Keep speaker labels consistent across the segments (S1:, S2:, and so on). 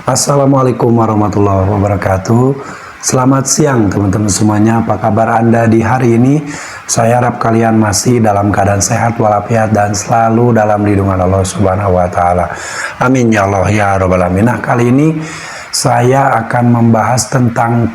S1: Assalamualaikum warahmatullahi wabarakatuh. Selamat siang teman-teman semuanya. Apa kabar Anda di hari ini? Saya harap kalian masih dalam keadaan sehat walafiat dan selalu dalam lindungan Allah Subhanahu wa taala. Amin ya Allah ya rabbal alamin. Nah, kali ini saya akan membahas tentang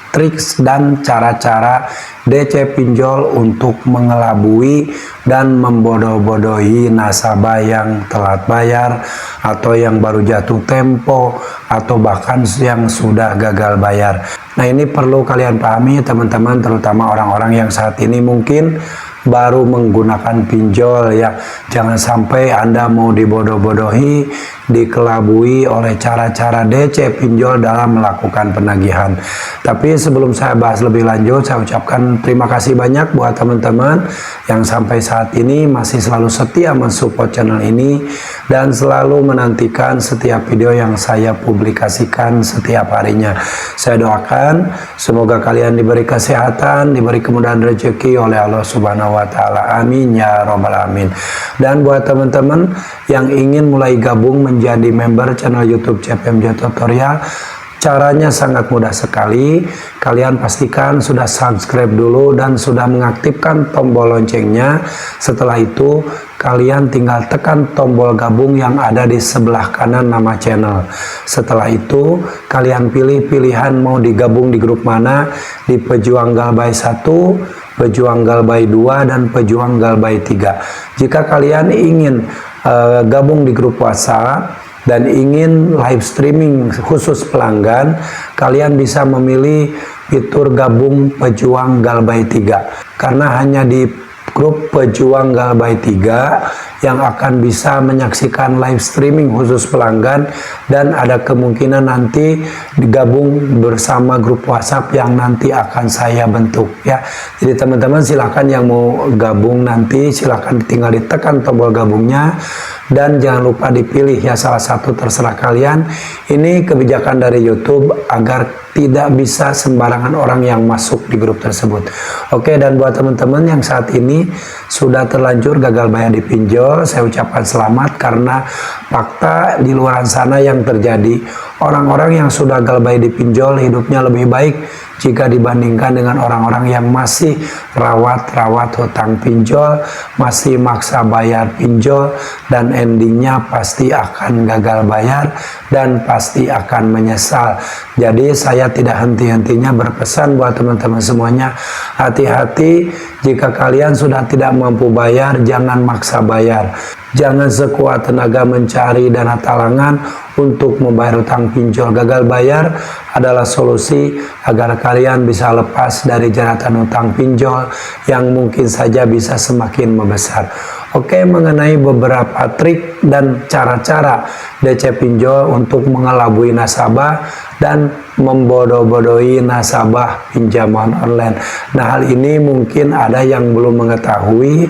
S1: triks dan cara-cara DC pinjol untuk mengelabui dan membodoh-bodohi nasabah yang telat bayar atau yang baru jatuh tempo atau bahkan yang sudah gagal bayar. Nah, ini perlu kalian pahami teman-teman, terutama orang-orang yang saat ini mungkin baru menggunakan pinjol ya. Jangan sampai Anda mau dibodoh-bodohi, dikelabui oleh cara-cara DC pinjol dalam melakukan penagihan. Tapi sebelum saya bahas lebih lanjut, saya ucapkan terima kasih banyak buat teman-teman yang sampai saat ini masih selalu setia mensupport channel ini dan selalu menantikan setiap video yang saya publikasikan setiap harinya. Saya doakan semoga kalian diberi kesehatan, diberi kemudahan rezeki oleh Allah Subhanahu wa taala. Amin ya robbal alamin. Dan buat teman-teman yang ingin mulai gabung menjadi member channel YouTube CPMJ Tutorial, caranya sangat mudah sekali. Kalian pastikan sudah subscribe dulu dan sudah mengaktifkan tombol loncengnya. Setelah itu kalian tinggal tekan tombol gabung yang ada di sebelah kanan nama channel. Setelah itu kalian pilih pilihan mau digabung di grup mana, di Pejuang Galbay 1, Pejuang Galbay 2, dan Pejuang Galbay 3. Jika kalian ingin gabung di grup WhatsApp dan ingin live streaming khusus pelanggan, kalian bisa memilih fitur gabung Pejuang Galbay 3, karena hanya di grup Pejuang Galbay 3 yang akan bisa menyaksikan live streaming khusus pelanggan, dan ada kemungkinan nanti digabung bersama grup WhatsApp yang nanti akan saya bentuk ya. Jadi teman-teman silahkan yang mau gabung nanti silahkan tinggal ditekan tombol gabungnya dan jangan lupa dipilih ya salah satu, terserah kalian. Ini kebijakan dari YouTube agar tidak bisa sembarangan orang yang masuk di grup tersebut. Oke, dan buat teman-teman yang saat ini sudah terlanjur gagal bayar di pinjol, saya ucapkan selamat, karena fakta di luar sana yang terjadi, orang-orang yang sudah gagal bayar di pinjol hidupnya lebih baik jika dibandingkan dengan orang-orang yang masih rawat-rawat hutang pinjol, masih maksa bayar pinjol, dan endingnya pasti akan gagal bayar dan pasti akan menyesal. Jadi saya tidak henti-hentinya berpesan buat teman-teman semuanya, hati-hati jika kalian sudah tidak mampu bayar, jangan maksa bayar. Jangan sekuat tenaga mencari dana talangan untuk membayar hutang pinjol. Gagal bayar adalah solusi agar kalian bisa lepas dari jeratan hutang pinjol yang mungkin saja bisa semakin membesar. Oke, mengenai beberapa trik dan cara-cara DC pinjol untuk mengelabui nasabah dan membodoh-bodohi nasabah pinjaman online. Nah, hal ini mungkin ada yang belum mengetahui,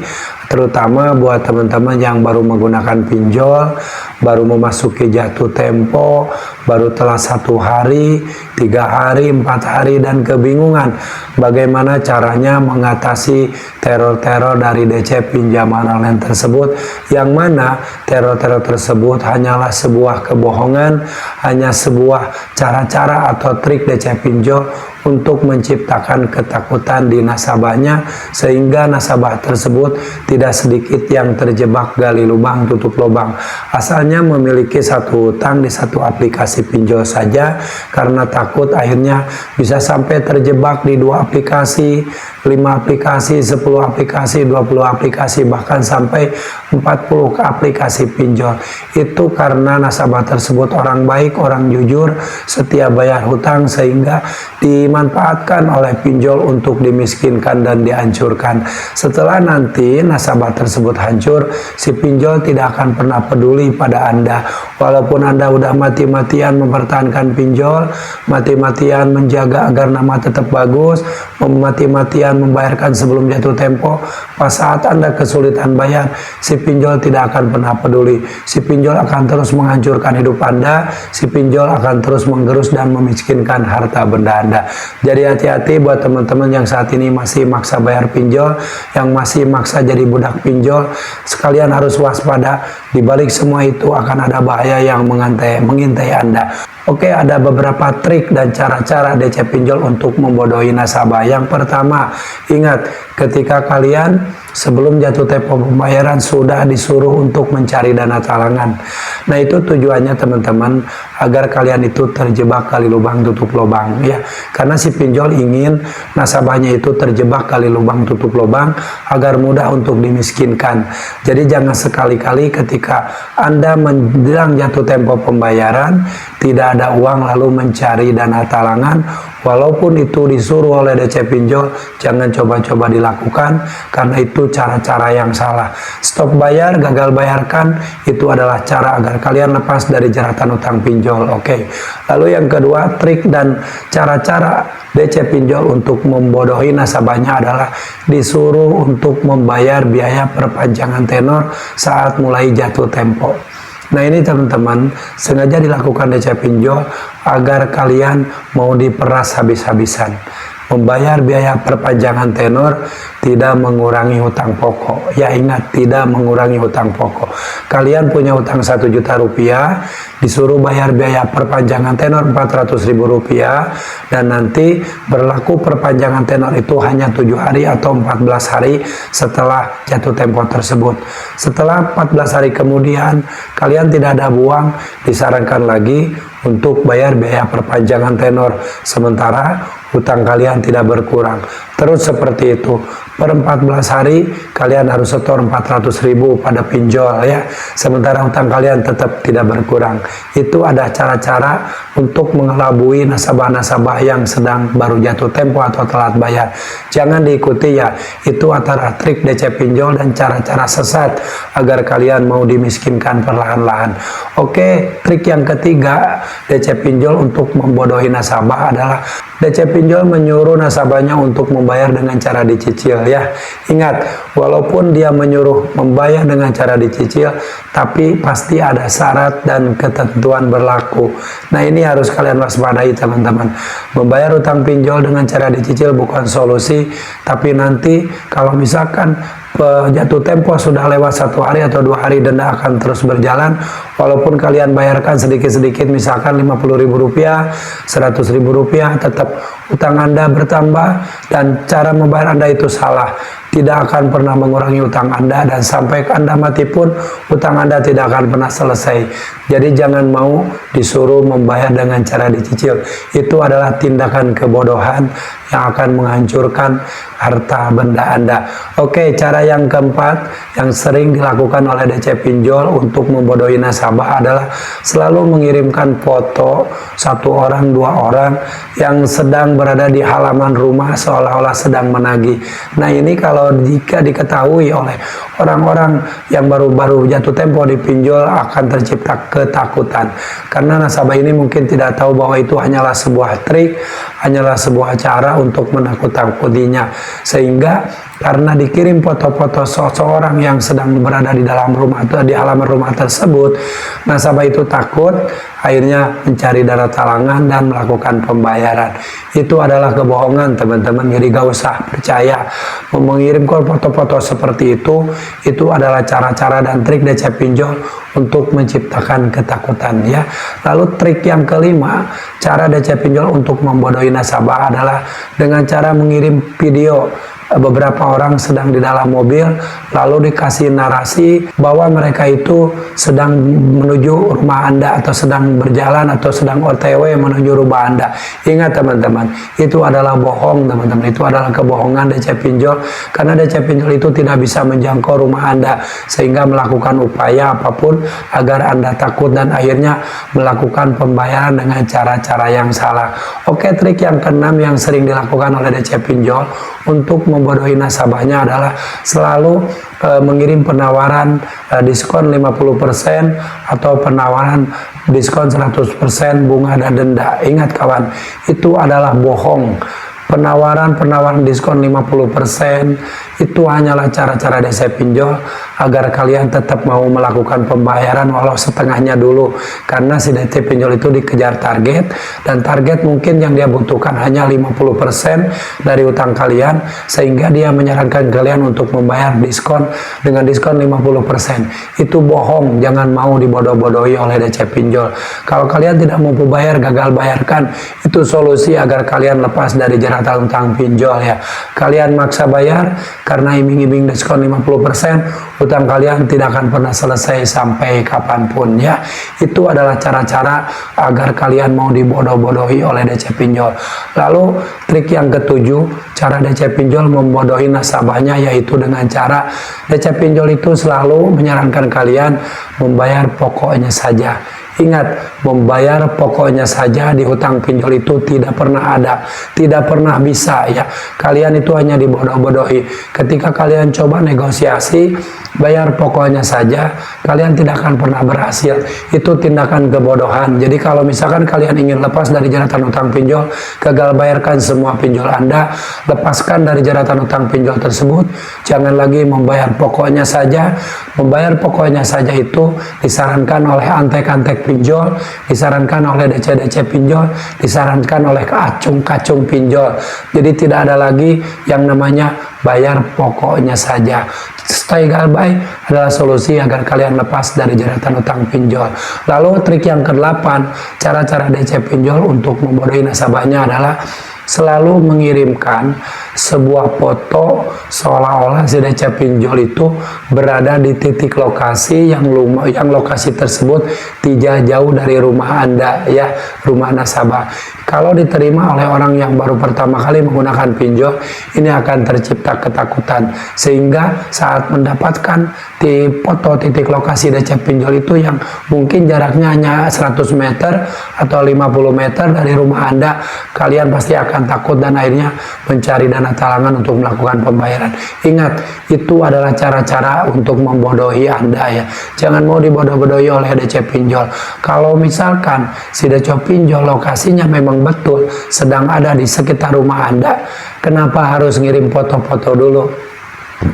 S1: terutama buat teman-teman yang baru menggunakan pinjol, baru memasuki jatuh tempo, baru telah 1 hari, 3 hari, 4 hari, dan kebingungan bagaimana caranya mengatasi teror-teror dari DC pinjaman online tersebut, yang mana teror-teror tersebut hanyalah sebuah kebohongan, hanya sebuah cara-cara atau trik DC pinjol untuk menciptakan ketakutan di nasabahnya, sehingga nasabah tersebut tidak sedikit yang terjebak gali lubang tutup lubang. Asalnya memiliki satu hutang di satu aplikasi pinjol saja, karena takut akhirnya bisa sampai terjebak di 2 aplikasi, 5 aplikasi, 10 aplikasi, 20 aplikasi, bahkan sampai 40 aplikasi pinjol. Itu karena nasabah tersebut orang baik, orang jujur, setia bayar hutang, sehingga dimanfaatkan oleh pinjol untuk dimiskinkan dan dihancurkan. Setelah nanti nasabah tersebut hancur, si pinjol tidak akan pernah peduli pada Anda. Walaupun Anda udah mati-matian mempertahankan pinjol, mati-matian menjaga agar nama tetap bagus, mati-matian membayarkan sebelum jatuh tempo, pas saat Anda kesulitan bayar, si pinjol tidak akan pernah peduli. Si pinjol akan terus menghancurkan hidup Anda, si pinjol akan terus menggerus dan memiskinkan harta benda Anda. Jadi hati-hati buat teman-teman yang saat ini masih maksa bayar pinjol, yang masih maksa jadi budak pinjol, sekalian harus waspada. Di balik semua itu akan ada bahaya yang mengintai Anda. Oke, ada beberapa trik dan cara-cara DC pinjol untuk membodohi nasabah. Yang pertama, ingat ketika kalian sebelum jatuh tempo pembayaran sudah disuruh untuk mencari dana talangan. Nah, itu tujuannya teman-teman agar kalian itu terjebak kali lubang tutup lubang ya. Karena si pinjol ingin nasabahnya itu terjebak kali lubang tutup lubang agar mudah untuk dimiskinkan. Jadi jangan sekali-kali ketika Anda menjelang jatuh tempo pembayaran tidak ada uang lalu mencari dana talangan, walaupun itu disuruh oleh DC pinjol, jangan coba-coba dilakukan karena itu cara-cara yang salah. Stop bayar, gagal bayarkan, itu adalah cara agar kalian lepas dari jeratan utang pinjol. Oke. Lalu yang kedua, trik dan cara-cara DC pinjol untuk membodohi nasabahnya adalah disuruh untuk membayar biaya perpanjangan tenor saat mulai jatuh tempo. Nah, ini teman-teman sengaja dilakukan DC pinjol agar kalian mau diperas habis-habisan. Membayar biaya perpanjangan tenor tidak mengurangi hutang pokok. Ya, ingat, tidak mengurangi hutang pokok. Kalian punya hutang 1 juta rupiah, disuruh bayar biaya perpanjangan tenor 400.000 rupiah, dan nanti berlaku perpanjangan tenor itu hanya 7 hari atau 14 hari setelah jatuh tempo tersebut. Setelah 14 hari kemudian kalian tidak ada uang, disarankan lagi untuk bayar biaya perpanjangan tenor, sementara hutang kalian tidak berkurang. Terus seperti itu, per 14 hari kalian harus setor 400.000 pada pinjol ya, sementara hutang kalian tetap tidak berkurang. Itu ada cara-cara untuk mengelabui nasabah-nasabah yang sedang baru jatuh tempo atau telat bayar. Jangan diikuti ya, itu antara trik DC pinjol dan cara-cara sesat agar kalian mau dimiskinkan perlahan-lahan. Oke, trik yang ketiga DC pinjol untuk membodohi nasabah adalah DC pinjol menyuruh nasabahnya untuk membayar dengan cara dicicil ya. Ingat, walaupun dia menyuruh membayar dengan cara dicicil, tapi pasti ada syarat dan ketentuan berlaku. Nah, ini harus kalian waspadai teman-teman. Membayar utang pinjol dengan cara dicicil bukan solusi, tapi nanti kalau misalkan jatuh tempo sudah lewat 1 hari atau 2 hari, denda akan terus berjalan. Walaupun kalian bayarkan sedikit-sedikit, misalkan 50.000 rupiah, 100.000 rupiah, tetap utang Anda bertambah dan cara membayar Anda itu salah. Tidak akan pernah mengurangi utang Anda, dan sampai Anda mati pun utang Anda tidak akan pernah selesai. Jadi jangan mau disuruh membayar dengan cara dicicil. Itu adalah tindakan kebodohan yang akan menghancurkan harta benda Anda. Oke, cara yang keempat yang sering dilakukan oleh DC pinjol untuk membodohi nasabah adalah selalu mengirimkan foto 1 orang, 2 orang yang sedang berada di halaman rumah seolah-olah sedang menagih. Nah, ini kalau jika diketahui oleh orang-orang yang baru-baru jatuh tempo di pinjol akan tercipta ketakutan, karena nasabah ini mungkin tidak tahu bahwa itu hanyalah sebuah trik, hanyalah sebuah cara untuk menakut-nakutinya, sehingga karena dikirim foto-foto seseorang yang sedang berada di dalam rumah atau di halaman rumah tersebut, nasabah itu takut, akhirnya mencari dana talangan dan melakukan pembayaran. Itu adalah kebohongan teman-teman, jadi gak usah percaya. Mengirimkan foto-foto seperti itu adalah cara-cara dan trik DC pinjol untuk menciptakan ketakutan ya. Lalu trik yang kelima, cara DC pinjol untuk membodohi nasabah adalah dengan cara mengirim video beberapa orang sedang di dalam mobil, lalu dikasih narasi bahwa mereka itu sedang menuju rumah Anda atau sedang berjalan atau sedang OTW menuju rumah Anda. Ingat teman-teman, itu adalah bohong teman-teman, itu adalah kebohongan DC pinjol, karena DC pinjol itu tidak bisa menjangkau rumah Anda sehingga melakukan upaya apapun agar Anda takut dan akhirnya melakukan pembayaran dengan cara-cara yang salah. Oke, trik yang keenam yang sering dilakukan oleh DC pinjol untuk membodohi nasabahnya adalah selalu mengirim penawaran diskon 50% atau penawaran diskon 100% bunga dan denda. Ingat kawan, itu adalah bohong. Penawaran diskon 50% Itu hanyalah cara-cara DC pinjol agar kalian tetap mau melakukan pembayaran walau setengahnya dulu, karena si DC pinjol itu dikejar target, dan target mungkin yang dia butuhkan hanya 50% dari utang kalian, sehingga dia menyarankan kalian untuk membayar diskon dengan diskon 50%. Itu bohong, jangan mau dibodoh-bodohi oleh DC pinjol. Kalau kalian tidak mampu bayar, gagal bayarkan, itu solusi agar kalian lepas dari jeratan utang pinjol ya. Kalian maksa bayar karena iming-iming diskon 50%, utang kalian tidak akan pernah selesai sampai kapanpun ya. Itu adalah cara-cara agar kalian mau dibodoh-bodohi oleh DC pinjol. Lalu trik yang ketujuh, cara DC pinjol membodohi nasabahnya, yaitu dengan cara DC pinjol itu selalu menyarankan kalian membayar pokoknya saja. Ingat, membayar pokoknya saja di hutang pinjol itu tidak pernah ada, tidak pernah bisa ya. Kalian itu hanya dibodoh-bodohi. Ketika kalian coba negosiasi, bayar pokoknya saja, kalian tidak akan pernah berhasil. Itu tindakan kebodohan. Jadi kalau misalkan kalian ingin lepas dari jeratan utang pinjol, gagal bayarkan semua pinjol Anda, lepaskan dari jeratan utang pinjol tersebut. Jangan lagi membayar pokoknya saja. Membayar pokoknya saja itu disarankan oleh antek-antek pinjol, disarankan oleh DC-DC pinjol, disarankan oleh kacung-kacung pinjol. Jadi tidak ada lagi yang namanya bayar pokoknya saja. Stay galbay adalah solusi agar kalian lepas dari jeratan utang pinjol. Lalu trik yang ke-8, cara-cara DC pinjol untuk membodohi nasabahnya adalah selalu mengirimkan sebuah foto seolah-olah si DC pinjol itu berada di titik lokasi yang lokasi tersebut tidak jauh dari rumah Anda ya, rumah nasabah. Kalau diterima oleh orang yang baru pertama kali menggunakan pinjol, ini akan tercipta ketakutan, sehingga saat mendapatkan di foto titik lokasi DC pinjol itu yang mungkin jaraknya hanya 100 meter atau 50 meter dari rumah Anda, kalian pasti akan takut dan akhirnya mencari dana talangan untuk melakukan pembayaran. Ingat, itu adalah cara-cara untuk membodohi Anda ya. Jangan mau dibodoh-bodohi oleh DC pinjol. Kalau misalkan si DC pinjol lokasinya memang betul sedang ada di sekitar rumah Anda, kenapa harus ngirim foto-foto dulu?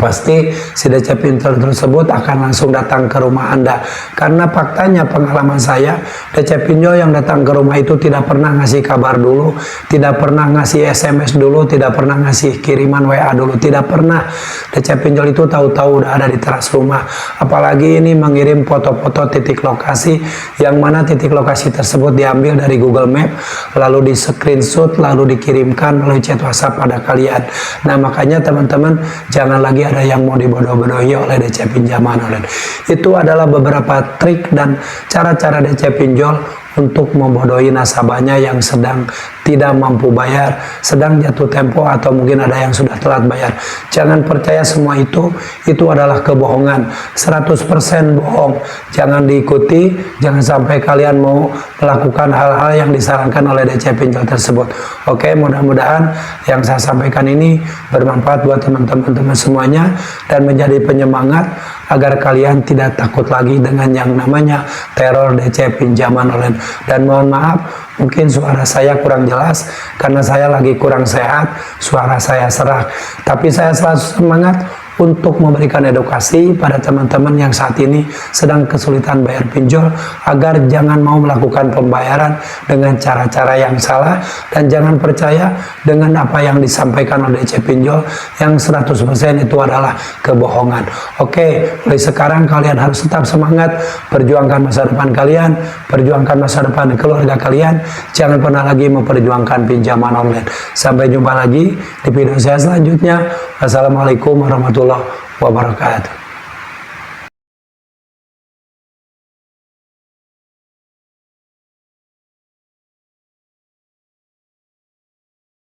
S1: Pasti si DC pinjol tersebut akan langsung datang ke rumah Anda, karena faktanya pengalaman saya, DC pinjol yang datang ke rumah itu tidak pernah ngasih kabar dulu, tidak pernah ngasih SMS dulu, tidak pernah ngasih kiriman WA dulu, tidak pernah. DC pinjol itu tahu-tahu udah ada di teras rumah, apalagi ini mengirim foto-foto titik lokasi, yang mana titik lokasi tersebut diambil dari Google Map, lalu di screenshot, lalu dikirimkan melalui chat WhatsApp pada kalian. Nah makanya teman-teman, jangan lagi ada yang mau dibodoh-bodohi oleh DC pinjaman online. Itu adalah beberapa trik dan cara-cara DC pinjol untuk membodohi nasabahnya yang sedang tidak mampu bayar, sedang jatuh tempo, atau mungkin ada yang sudah telat bayar. Jangan percaya semua itu adalah kebohongan, 100% bohong. Jangan diikuti, jangan sampai kalian mau melakukan hal-hal yang disarankan oleh DC pinjol tersebut. Oke, mudah-mudahan yang saya sampaikan ini bermanfaat buat teman-teman semuanya dan menjadi penyemangat agar kalian tidak takut lagi dengan yang namanya teror DC pinjaman online. Dan mohon maaf, mungkin suara saya kurang jelas karena saya lagi kurang sehat, suara saya serak, tapi saya selalu semangat untuk memberikan edukasi pada teman-teman yang saat ini sedang kesulitan bayar pinjol, agar jangan mau melakukan pembayaran dengan cara-cara yang salah, dan jangan percaya dengan apa yang disampaikan oleh DC pinjol yang 100% itu adalah kebohongan. Oke, mulai sekarang kalian harus tetap semangat, perjuangkan masa depan kalian, perjuangkan masa depan keluarga kalian, jangan pernah lagi memperjuangkan pinjaman online. Sampai jumpa lagi di video saya selanjutnya. Wassalamualaikum warahmatullahi wabarakatuh.